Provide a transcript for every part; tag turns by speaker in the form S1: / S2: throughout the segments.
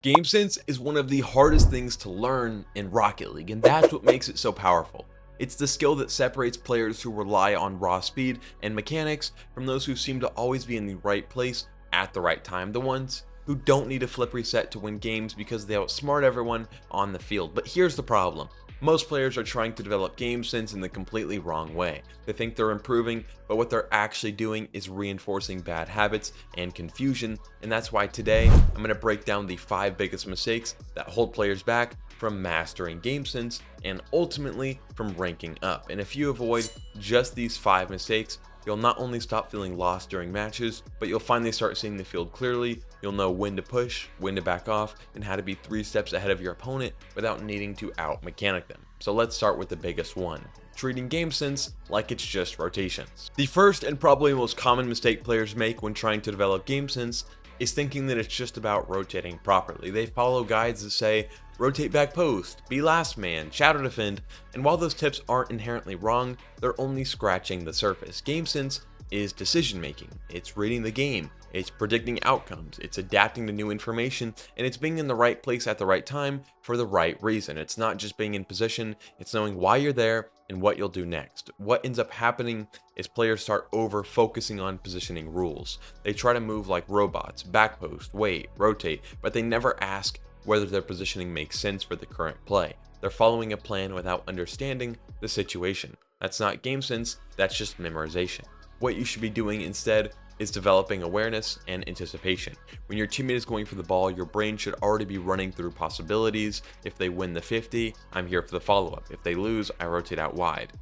S1: Game sense is one of the hardest things to learn in Rocket League, and that's what makes it so powerful. It's the skill that separates players who rely on raw speed and mechanics from those who seem to always be in the right place at the right time, the ones who don't need a flip reset to win games because they outsmart everyone on the field. But here's the problem. Most players are trying to develop game sense in the completely wrong way. They think they're improving, but what they're actually doing is reinforcing bad habits and confusion, and that's why today I'm going to break down the 5 biggest mistakes that hold players back from mastering game sense and ultimately from ranking up. And if you avoid just these 5 mistakes, you'll not only stop feeling lost during matches, but you'll finally start seeing the field clearly. You'll know when to push, when to back off, and how to be 3 steps ahead of your opponent without needing to out-mechanic them. So let's start with the biggest one: treating game sense like it's just rotations. The first and probably most common mistake players make when trying to develop game sense is thinking that it's just about rotating properly. They follow guides that say, rotate back post, be last man, shadow defend, and while those tips aren't inherently wrong, they're only scratching the surface. Game sense is decision making. It's reading the game, it's predicting outcomes, it's adapting to new information, and it's being in the right place at the right time for the right reason. It's not just being in position, it's knowing why you're there and what you'll do next. What ends up happening is players start over focusing on positioning rules. They try to move like robots, back post, wait, rotate, but they never ask whether their positioning makes sense for the current play. They're following a plan without understanding the situation. That's not game sense, that's just memorization. What you should be doing instead is developing awareness and anticipation. When your teammate is going for the ball, your brain should already be running through possibilities. If they win the 50, I'm here for the follow-up. If they lose, I rotate out wide.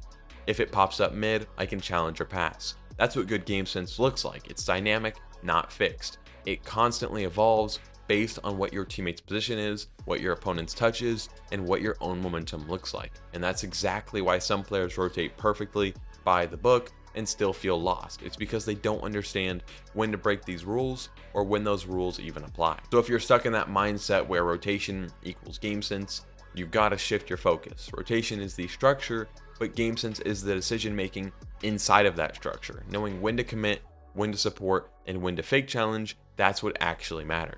S1: If it pops up mid, I can challenge or pass. That's what good game sense looks like. It's dynamic, not fixed. It constantly evolves based on what your teammate's position is, what your opponent's touch is, and what your own momentum looks like. And that's exactly why some players rotate perfectly by the book and still feel lost. It's because they don't understand when to break these rules or when those rules even apply. So if you're stuck in that mindset where rotation equals game sense, you've got to shift your focus. Rotation is the structure, but game sense is the decision making inside of that structure. Knowing when to commit, when to support, and when to fake challenge, that's what actually matters.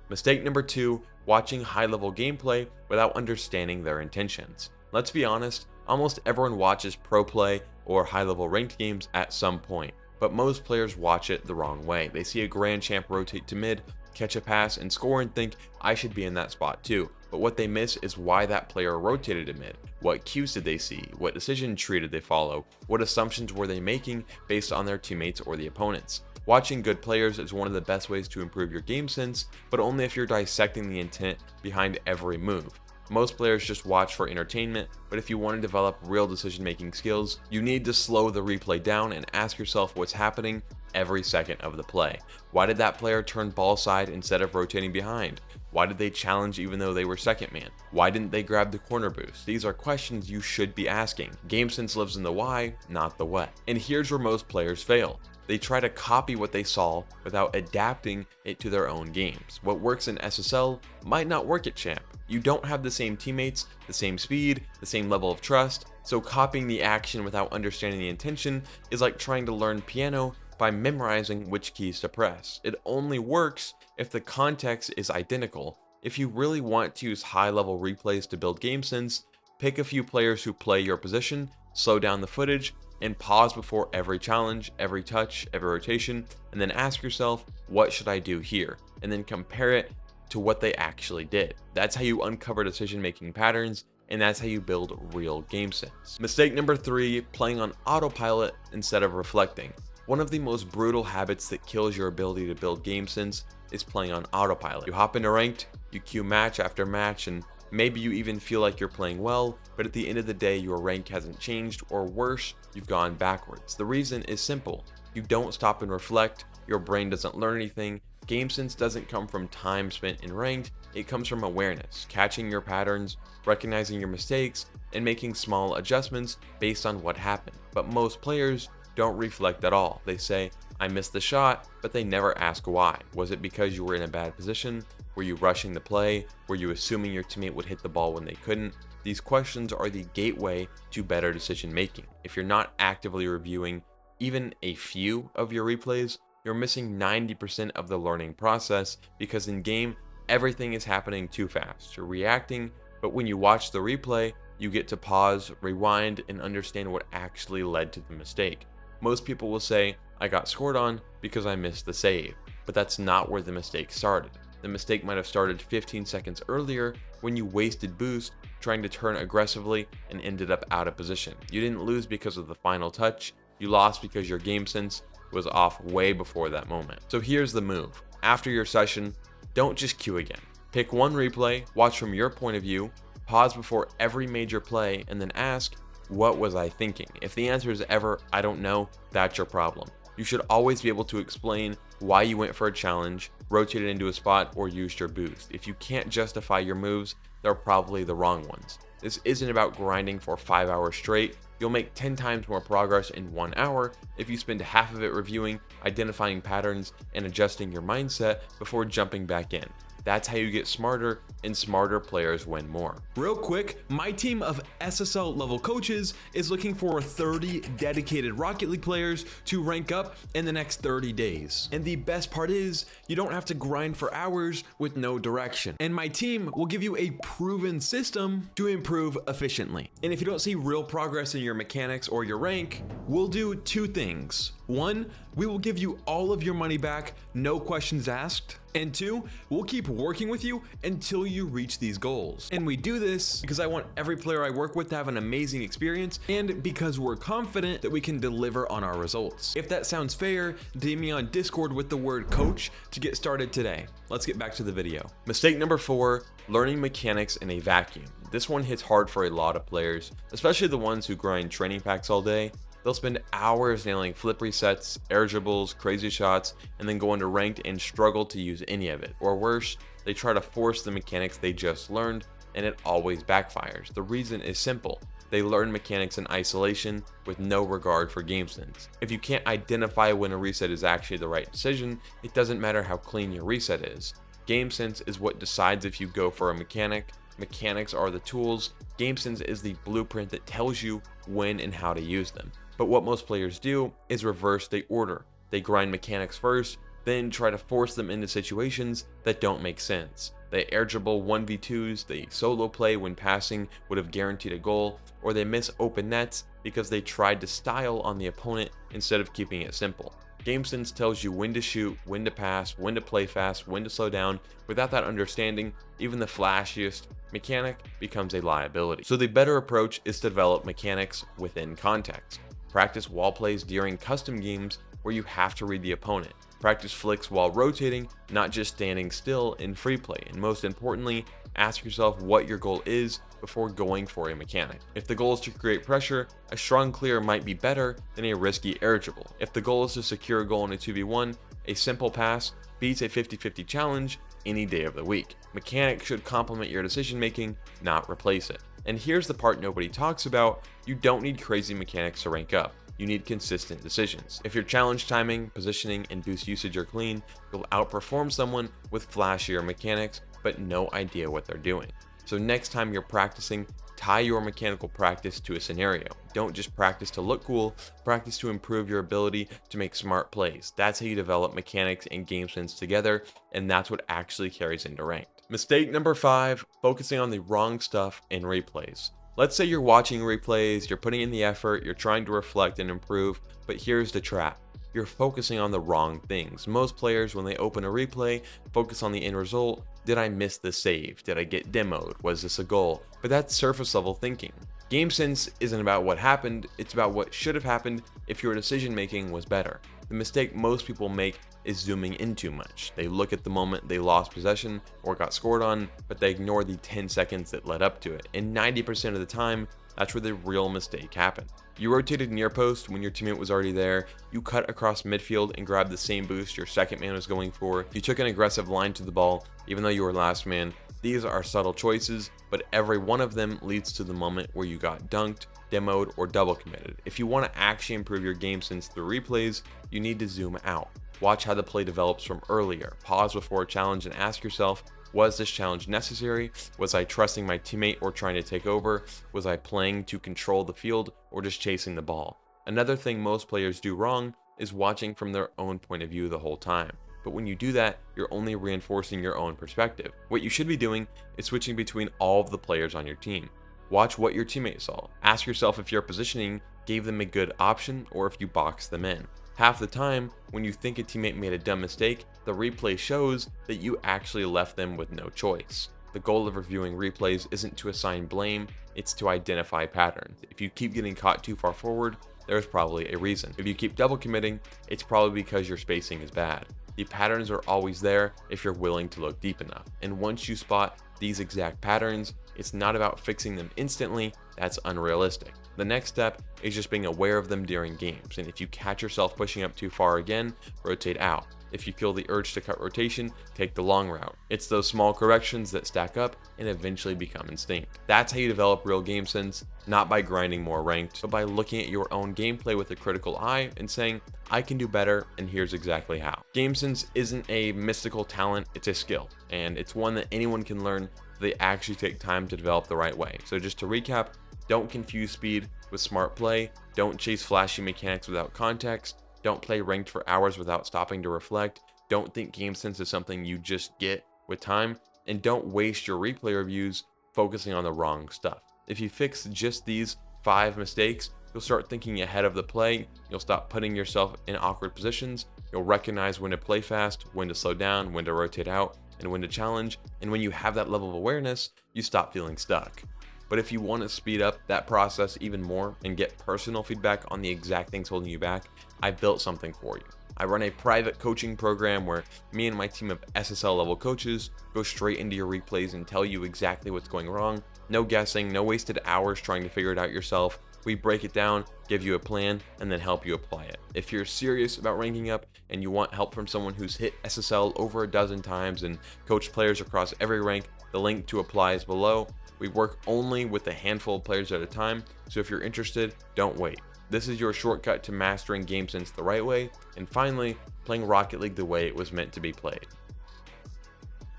S1: Mistake number 2, watching high-level gameplay without understanding their intentions. Let's be honest, almost everyone watches pro play or high-level ranked games at some point, but most players watch it the wrong way. They see a grand champ rotate to mid, catch a pass, and score and think, I should be in that spot too. But what they miss is why that player rotated to mid. What cues did they see? What decision tree did they follow? What assumptions were they making based on their teammates or the opponents? Watching good players is one of the best ways to improve your game sense, but only if you're dissecting the intent behind every move. Most players just watch for entertainment, but if you want to develop real decision-making skills, you need to slow the replay down and ask yourself what's happening every second of the play. Why did that player turn ball side instead of rotating behind? Why did they challenge even though they were second man? Why didn't they grab the corner boost? These are questions you should be asking. Game sense lives in the why, not the what. And here's where most players fail. They try to copy what they saw without adapting it to their own games. What works in SSL might not work at Champ. You don't have the same teammates, the same speed, the same level of trust, so copying the action without understanding the intention is like trying to learn piano by memorizing which keys to press. It only works if the context is identical. If you really want to use high-level replays to build game sense, pick a few players who play your position, slow down the footage, and pause before every challenge, every touch, every rotation, and then ask yourself, what should I do here? And then compare it to what they actually did. That's how you uncover decision-making patterns, and that's how you build real game sense. Mistake number 3, playing on autopilot instead of reflecting. One of the most brutal habits that kills your ability to build game sense is playing on autopilot. You hop into ranked, you queue match after match, and maybe you even feel like you're playing well, but at the end of the day, your rank hasn't changed, or worse, you've gone backwards. The reason is simple. You don't stop and reflect, your brain doesn't learn anything. Game sense doesn't come from time spent in ranked, it comes from awareness, catching your patterns, recognizing your mistakes, and making small adjustments based on what happened. But most players don't reflect at all. They say, I missed the shot, but they never ask why. Was it because you were in a bad position? Were you rushing the play? Were you assuming your teammate would hit the ball when they couldn't? These questions are the gateway to better decision making. If you're not actively reviewing even a few of your replays, you're missing 90% of the learning process, because in game, everything is happening too fast. You're reacting, but when you watch the replay, you get to pause, rewind, and understand what actually led to the mistake. Most people will say, I got scored on because I missed the save, but that's not where the mistake started. The mistake might have started 15 seconds earlier when you wasted boost trying to turn aggressively and ended up out of position. You didn't lose because of the final touch, you lost because your game sense was off way before that moment. So here's the move. After your session, don't just queue again. Pick one replay, watch from your point of view, pause before every major play, and then ask, what was I thinking? If the answer is ever, I don't know, that's your problem. You should always be able to explain why you went for a challenge, rotated into a spot, or used your boost. If you can't justify your moves, they're probably the wrong ones. This isn't about grinding for 5 hours straight. You'll make 10 times more progress in 1 hour if you spend half of it reviewing, identifying patterns, and adjusting your mindset before jumping back in. That's how you get smarter, and smarter players win more.
S2: Real quick, my team of SSL level coaches is looking for 30 dedicated Rocket League players to rank up in the next 30 days. And the best part is, you don't have to grind for hours with no direction. And my team will give you a proven system to improve efficiently. And if you don't see real progress in your mechanics or your rank, we'll do 2 things. 1, we will give you all of your money back, no questions asked. And 2, we'll keep working with you until you reach these goals. And we do this because I want every player I work with to have an amazing experience, and because we're confident that we can deliver on our results. If that sounds fair, DM me on Discord with the word coach to get started today. Let's get back to the video.
S1: Mistake number 4, learning mechanics in a vacuum. This one hits hard for a lot of players, especially the ones who grind training packs all day. They'll spend hours nailing flip resets, air dribbles, crazy shots, and then go into ranked and struggle to use any of it. Or worse, they try to force the mechanics they just learned, and it always backfires. The reason is simple. They learn mechanics in isolation with no regard for game sense. If you can't identify when a reset is actually the right decision, it doesn't matter how clean your reset is. Game sense is what decides if you go for a mechanic. Mechanics are the tools. Game sense is the blueprint that tells you when and how to use them. But what most players do is reverse the order. They grind mechanics first, then try to force them into situations that don't make sense. They air dribble 1v2s, they solo play when passing would have guaranteed a goal, or they miss open nets because they tried to style on the opponent instead of keeping it simple. Game sense tells you when to shoot, when to pass, when to play fast, when to slow down. Without that understanding, even the flashiest mechanic becomes a liability. So the better approach is to develop mechanics within context. Practice wall plays during custom games where you have to read the opponent. Practice flicks while rotating, not just standing still in free play. And most importantly, ask yourself what your goal is before going for a mechanic. If the goal is to create pressure, a strong clear might be better than a risky air dribble. If the goal is to secure a goal in a 2v1, a simple pass beats a 50-50 challenge any day of the week. Mechanics should complement your decision making, not replace it. And here's the part nobody talks about: you don't need crazy mechanics to rank up. You need consistent decisions. If your challenge timing, positioning, and boost usage are clean, you'll outperform someone with flashier mechanics but no idea what they're doing. So next time you're practicing, tie your mechanical practice to a scenario. Don't just practice to look cool, practice to improve your ability to make smart plays. That's how you develop mechanics and game sense together, and that's what actually carries into ranked. Mistake number 5, focusing on the wrong stuff in replays. Let's say you're watching replays, you're putting in the effort, you're trying to reflect and improve, but here's the trap. You're focusing on the wrong things. Most players, when they open a replay, focus on the end result. Did I miss the save? Did I get demoed? Was this a goal? But that's surface level thinking. Game sense isn't about what happened, it's about what should have happened if your decision making was better. The mistake most people make is zooming in too much. They look at the moment they lost possession or got scored on, but they ignore the 10 seconds that led up to it. And 90% of the time, that's where the real mistake happened. You rotated near post when your teammate was already there. You cut across midfield and grabbed the same boost your second man was going for. You took an aggressive line to the ball, even though you were last man. These are subtle choices, but every one of them leads to the moment where you got dunked, demoed, or double committed. If you want to actually improve your game sense through replays, you need to zoom out. Watch how the play develops from earlier. Pause before a challenge and ask yourself, was this challenge necessary? Was I trusting my teammate or trying to take over? Was I playing to control the field or just chasing the ball? Another thing most players do wrong is watching from their own point of view the whole time. but when you do that, you're only reinforcing your own perspective. What you should be doing is switching between all of the players on your team. Watch what your teammates saw. Ask yourself if your positioning gave them a good option or if you boxed them in. Half the time, when you think a teammate made a dumb mistake, the replay shows that you actually left them with no choice. The goal of reviewing replays isn't to assign blame, it's to identify patterns. If you keep getting caught too far forward, there's probably a reason. If you keep double committing, it's probably because your spacing is bad. The patterns are always there if you're willing to look deep enough. And once you spot these exact patterns, it's not about fixing them instantly, that's unrealistic. The next step is just being aware of them during games, and if you catch yourself pushing up too far again, rotate out. If you feel the urge to cut rotation, take the long route. It's those small corrections that stack up and eventually become instinct. That's how you develop real game sense, not by grinding more ranked, but by looking at your own gameplay with a critical eye and saying, I can do better, and here's exactly how. Game sense isn't a mystical talent, it's a skill, and it's one that anyone can learn if they actually take time to develop the right way. So just to recap, don't confuse speed with smart play, don't chase flashy mechanics without context, don't play ranked for hours without stopping to reflect, don't think game sense is something you just get with time, and don't waste your replay reviews focusing on the wrong stuff. If you fix just these 5 mistakes, you'll start thinking ahead of the play, you'll stop putting yourself in awkward positions, you'll recognize when to play fast, when to slow down, when to rotate out, and when to challenge, and when you have that level of awareness, you stop feeling stuck. But if you want to speed up that process even more and get personal feedback on the exact things holding you back, I built something for you. I run a private coaching program where me and my team of SSL level coaches go straight into your replays and tell you exactly what's going wrong. No guessing, no wasted hours trying to figure it out yourself. We break it down, give you a plan, and then help you apply it. If you're serious about ranking up and you want help from someone who's hit SSL over a dozen times and coached players across every rank, the link to apply is below. We work only with a handful of players at a time, so if you're interested, don't wait. This is your shortcut to mastering game sense the right way, and finally, playing Rocket League the way it was meant to be played.